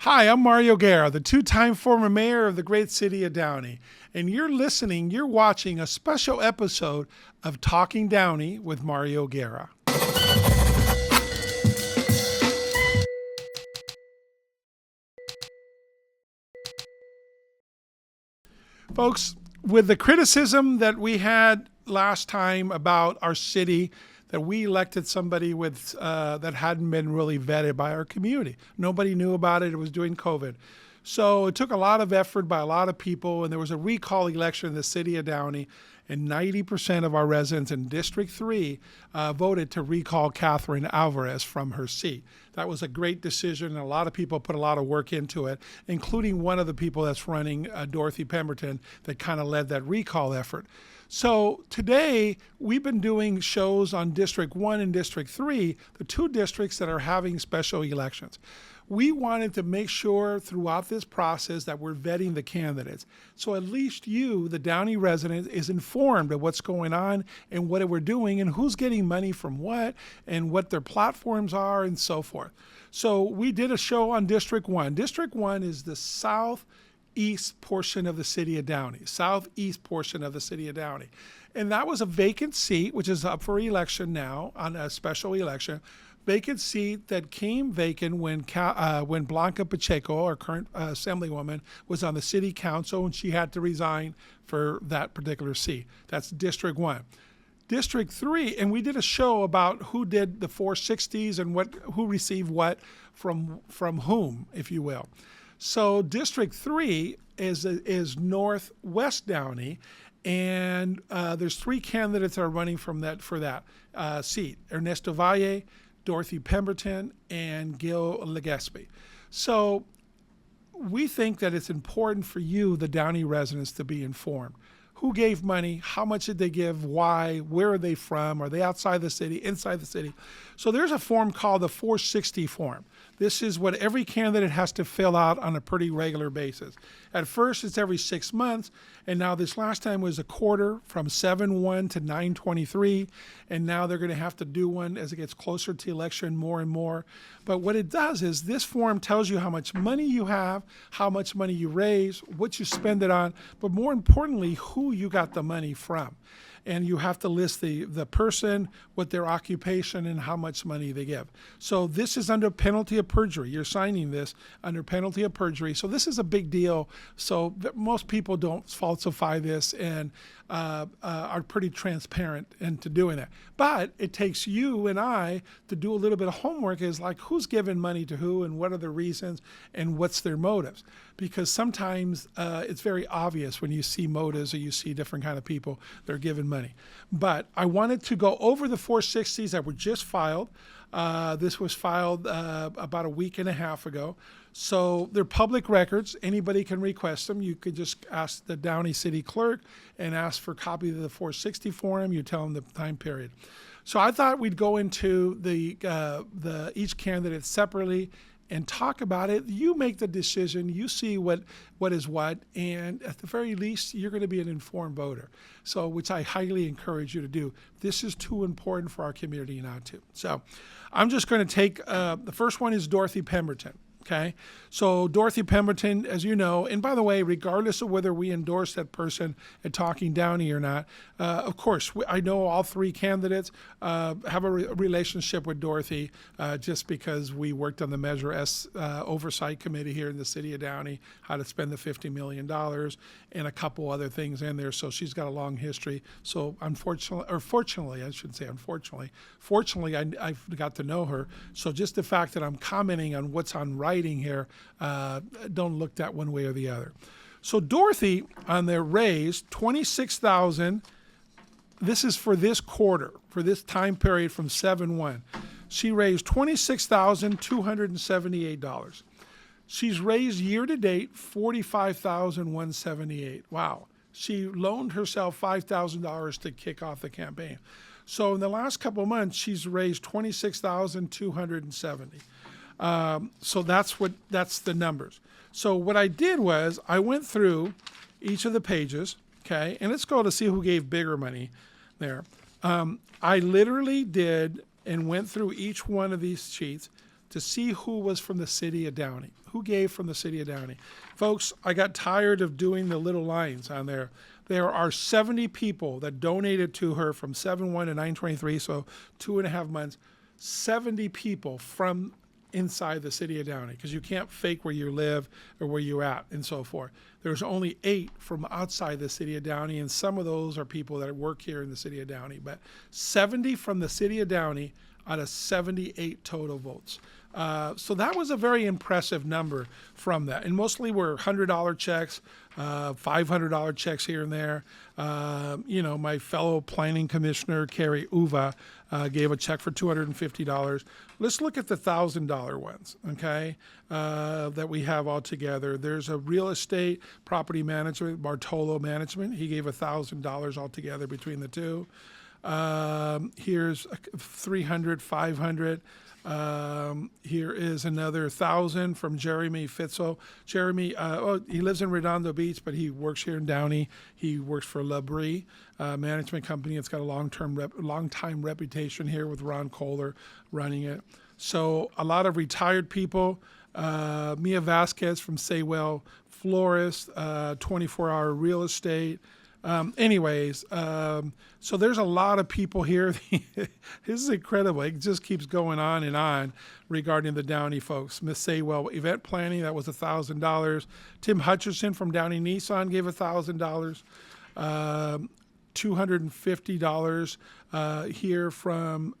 Hi, I'm Mario Guerra, the two-time former mayor of the great city of Downey. And you're watching a special episode of Talking Downey with Mario Guerra. Folks, with the criticism that we had last time about our city, that we elected somebody with that hadn't been really vetted by our community. Nobody knew about it. It was during COVID. So it took a lot of effort by a lot of people, and there was a recall election in the city of Downey, and 90% of our residents in District 3 voted to recall Catherine Alvarez from her seat. That was a great decision, and a lot of people put a lot of work into it, including one of the people that's running, Dorothy Pemberton, that kind of led that recall effort. So today, we've been doing shows on District 1 and District 3, the two districts that are having special elections. We wanted to make sure throughout this process that we're vetting the candidates. So at least you, the Downey resident, is informed of what's going on and what we're doing and who's getting money from what and what their platforms are and so forth. So we did a show on District 1. District 1 is the southeast portion of the city of Downey, southeast portion of the city of Downey. And that was a vacant seat, which is up for election now on a special election. Vacant seat that came vacant when Blanca Pacheco, our current assemblywoman, was on the city council and she had to resign for that particular seat. That's District 1. District 3, and we did a show about who did the 460s and who received what from whom, if you will. So District 3 is northwest Downey, and there's three candidates that are running for that seat: Ernesto Valle, Dorothy Pemberton, and Gil Legaspi. So we think that it's important for you, the Downey residents, to be informed. Who gave money? How much did they give? Why? Where are they from? Are they outside the city, inside the city? So there's a form called the 460 form. This is what every candidate has to fill out on a pretty regular basis. At first, it's every 6 months, and now this last time was a quarter from 7/1 to 9/23, and now they're going to have to do one as it gets closer to election more and more. But what it does is this form tells you how much money you have, how much money you raise, what you spend it on, but more importantly, who you got the money from. And you have to list the person, what their occupation, and how much money they give. So this is under penalty of perjury. You're signing this under penalty of perjury. So this is a big deal. So most people don't falsify this and are pretty transparent into doing that. But it takes you and I to do a little bit of homework, is like who's giving money to who and what are the reasons and what's their motives. Because sometimes it's very obvious when you see motives or you see different kind of people, they're giving money. But I wanted to go over the 460s that were just filed. This was filed about a week and a half ago. So they're public records. Anybody can request them. You could just ask the Downey City Clerk and ask for a copy of the 460 form. You tell them the time period. So I thought we'd go into the each candidate separately and talk about it. You make the decision. You see what is what, and at the very least, you're going to be an informed voter. So, which I highly encourage you to do. This is too important for our community not to. So, I'm just going to take the first one is Dorothy Pemberton. Okay, so Dorothy Pemberton, as you know, and by the way, regardless of whether we endorse that person at Talking Downey or not, of course, I know all three candidates have a relationship with Dorothy just because we worked on the Measure S oversight committee here in the city of Downey, how to spend the $50 million and a couple other things in there. So she's got a long history. So fortunately, I've got to know her. So just the fact that I'm commenting on what's on writing here, don't look that one way or the other. So Dorothy on their raise, $26,000. This is for this quarter, for this time period from 7/1. She raised $26,278. She's raised year to date $45,178. Wow. She loaned herself $5,000 to kick off the campaign. So in the last couple of months, she's raised $26,270. So that's the numbers. So what I did was I went through each of the pages, okay, and let's go to see who gave bigger money there. I literally did and went through each one of these sheets to see who was from the city of Downey, who gave from the city of Downey. Folks, I got tired of doing the little lines on there. There are 70 people that donated to her from 7/1 to 9/23, so 2.5 months. 70 people from inside the city of Downey, because you can't fake where you live or where you're at and so forth. There's only 8 from outside the city of Downey, and some of those are people that work here in the city of Downey. But 70 from the city of Downey out of 78 total votes. So that was a very impressive number from that. And mostly were $100 checks, $500 checks here and there. My fellow planning commissioner, Carrie Uva, gave a check for $250. Let's look at the $1,000 ones, okay, that we have all together. There's a real estate property management, Bartolo Management. He gave $1,000 altogether between the two. Here's 300, 500. Here is another 1,000 from Jeremy Fitzel. Jeremy, he lives in Redondo Beach, but he works here in Downey. He works for Labrie management company. It's got a long time reputation here with Ron Kohler running it. So a lot of retired people. Mia Vasquez from Saywell Florist, 24-hour real estate. So there's a lot of people here. This is incredible. It just keeps going on and on regarding the Downey folks. Miss Saywell Event Planning, that was $1,000. Tim Hutcherson from Downey Nissan gave $1,000. $250 here from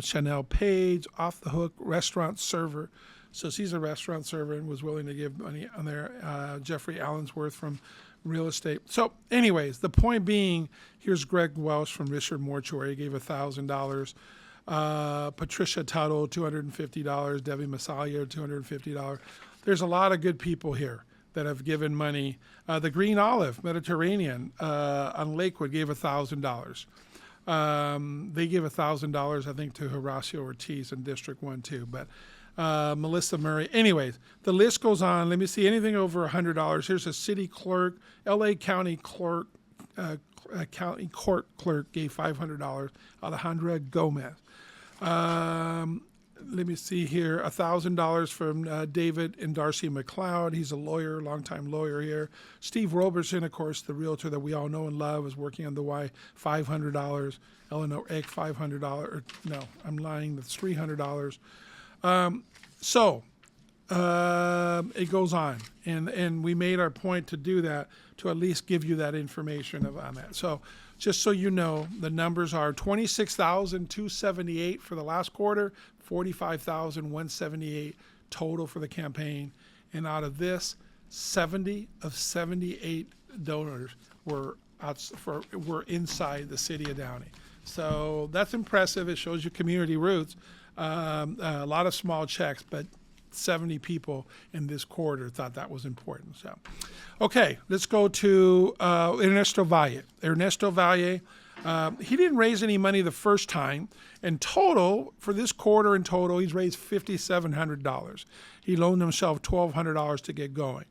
Chanel Page, Off the Hook Restaurant Server. So she's a restaurant server and was willing to give money on there. Jeffrey Allensworth from real estate. So anyways, the point being, here's Greg Welsh from Richard Mortuary. He gave $1,000. Patricia Tuttle, $250. Debbie Massalia, $250. There's a lot of good people here that have given money. The Green Olive Mediterranean on Lakewood gave $1,000. They gave $1,000, I think, to Horacio Ortiz in District 1 too. But Melissa Murray. Anyways, the list goes on. Let me see, anything over $100. Here's a city clerk, L.A. County clerk, county court clerk gave $500. Alejandra Gomez. Let me see here, $1,000 from David and Darcy McLeod. He's a lawyer, longtime lawyer here. Steve Robertson, of course, the realtor that we all know and love, is working on the Y, $500. Eleanor Eck, $500. No, I'm lying. That's $300. It goes on, and we made our point to do that, to at least give you that information on that. So just so you know, the numbers are 26,278 for the last quarter, 45,178 total for the campaign. And out of this, 70 of 78 donors were inside the city of Downey. So that's impressive. It shows you community roots. A lot of small checks, but 70 people in this quarter thought that was important. So, okay, let's go to Ernesto Valle. Ernesto Valle, he didn't raise any money the first time. In total, for this quarter in total, he's raised $5,700. He loaned himself $1,200 to get going.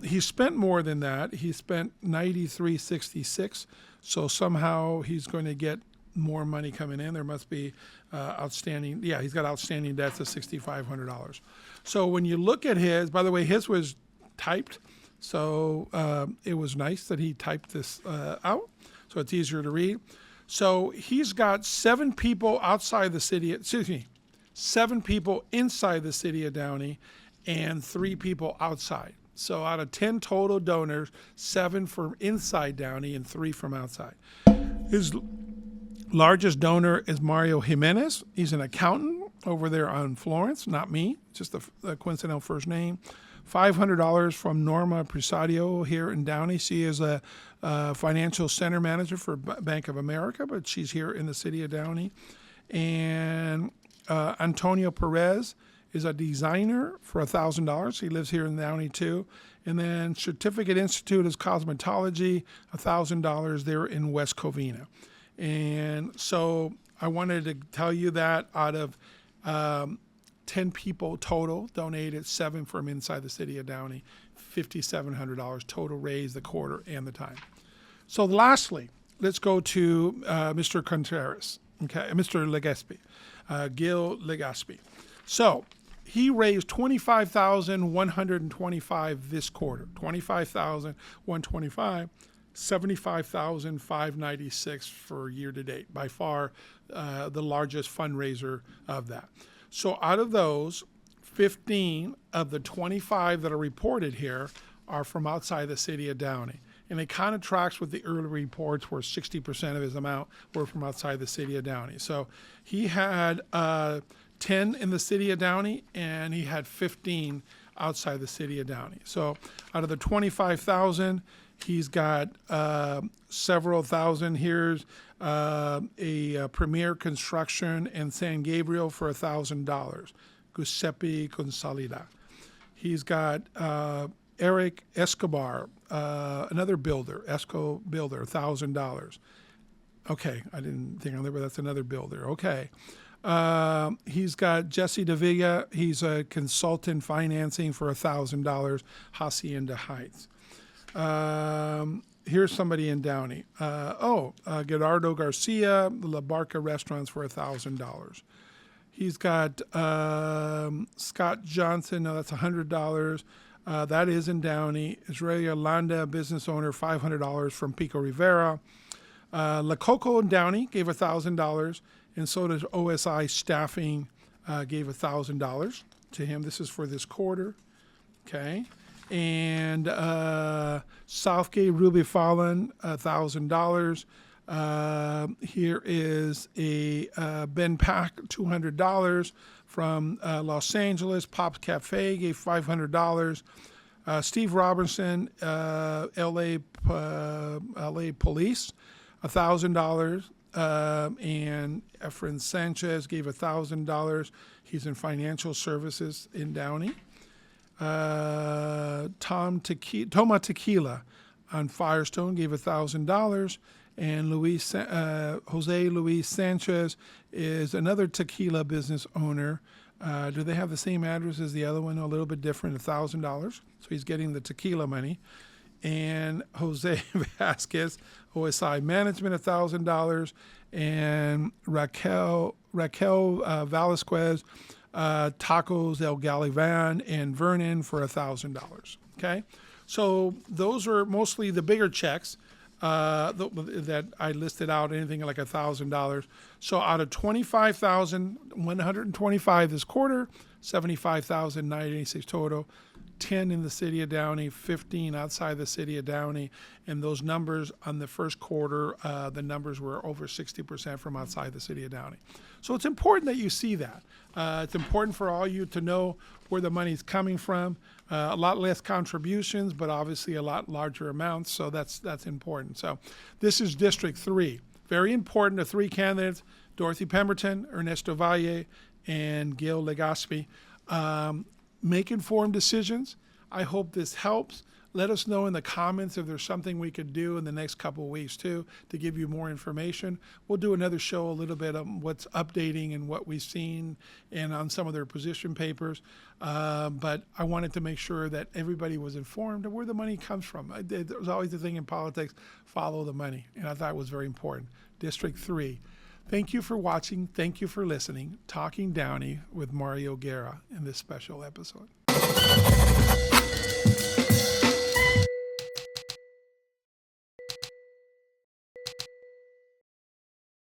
He spent more than that. He spent $93.66. So somehow he's going to get more money coming in. There must be outstanding. Yeah, he's got outstanding debts of $6,500. So when you look at his, by the way, his was typed. So it was nice that he typed this out, so it's easier to read. So he's got 7 people outside the city, 7 people inside the city of Downey and 3 people outside. So out of 10 total donors, 7 from inside Downey and 3 from outside. His largest donor is Mario Jimenez. He's an accountant over there on Florence, not me, just a coincidental first name. $500 from Norma Presadio here in Downey. She is a financial center manager for Bank of America, but she's here in the city of Downey. And Antonio Perez is a designer for $1,000. He lives here in Downey too. And then Certificate Institute is cosmetology, $1,000 there in West Covina. And so I wanted to tell you that out of 10 people total donated, 7 from inside the city of Downey, $5,700 total raised the quarter and the time. So lastly, let's go to Mr. Contreras, okay, Mr. Legaspi, Gil Legaspi. So he raised 25,125 this quarter. 25,125, 75,596 for year to date. By far, the largest fundraiser of that. So out of those, 15 of the 25 that are reported here are from outside the city of Downey. And it kind of tracks with the early reports where 60% of his amount were from outside the city of Downey. So he had 10 in the city of Downey, and he had 15 outside the city of Downey. So out of the 25,000, he's got several thousand. Here's a Premier Construction in San Gabriel for $1,000. Giuseppe Consolida. He's got Eric Escobar, another builder, Esco Builder, $1,000. Okay, I didn't think on there, but that's another builder. Okay. He's got Jesse Davila. He's a consultant financing for $1,000, Hacienda Heights. Here's somebody in Downey. Gerardo Garcia, La Barca Restaurants for $1,000. He's got Scott Johnson. No, that's $100. That is in Downey. Israeli Yolanda, business owner, $500 from Pico Rivera. La Coco in Downey gave $1,000, and so does OSI Staffing gave $1,000 to him. This is for this quarter. Okay. And Southgate Ruby Fallon, $1,000. Here is a Ben Pack, $200 from Los Angeles. Pop's Cafe gave $500. Steve Robertson, LA Police, $1,000. And Efren Sanchez gave $1,000. He's in financial services in Downey. Toma Tequila on Firestone gave $1,000. And Jose Luis Sanchez is another tequila business owner. Do they have the same address as the other one? A little bit different, $1,000. So he's getting the tequila money. And Jose Vasquez, OSI Management, $1,000. And Raquel Velasquez, Tacos El Galivan and Vernon for $1,000. Okay, so those are mostly the bigger checks that I listed out, anything like $1,000. So out of 25,125 this quarter, 75,986 total. 10 in the city of Downey, 15 outside the city of Downey, and those numbers on the first quarter, the numbers were over 60% from outside the city of Downey. So it's important that you see that. It's important for all you to know where the money's coming from. A lot less contributions, but obviously a lot larger amounts, so that's important. So this is District 3. Very important, the three candidates, Dorothy Pemberton, Ernesto Valle, and Gil Legaspi. Make informed decisions. I hope this helps. Let us know in the comments if there's something we could do in the next couple of weeks too to give you more information. We'll do another show a little bit on what's updating and what we've seen and on some of their position papers. But I wanted to make sure that everybody was informed of where the money comes from. There's always the thing in politics, follow the money. And I thought it was very important. District 3. Thank you for watching. Thank you for listening. Talking Downey with Mario Guerra in this special episode.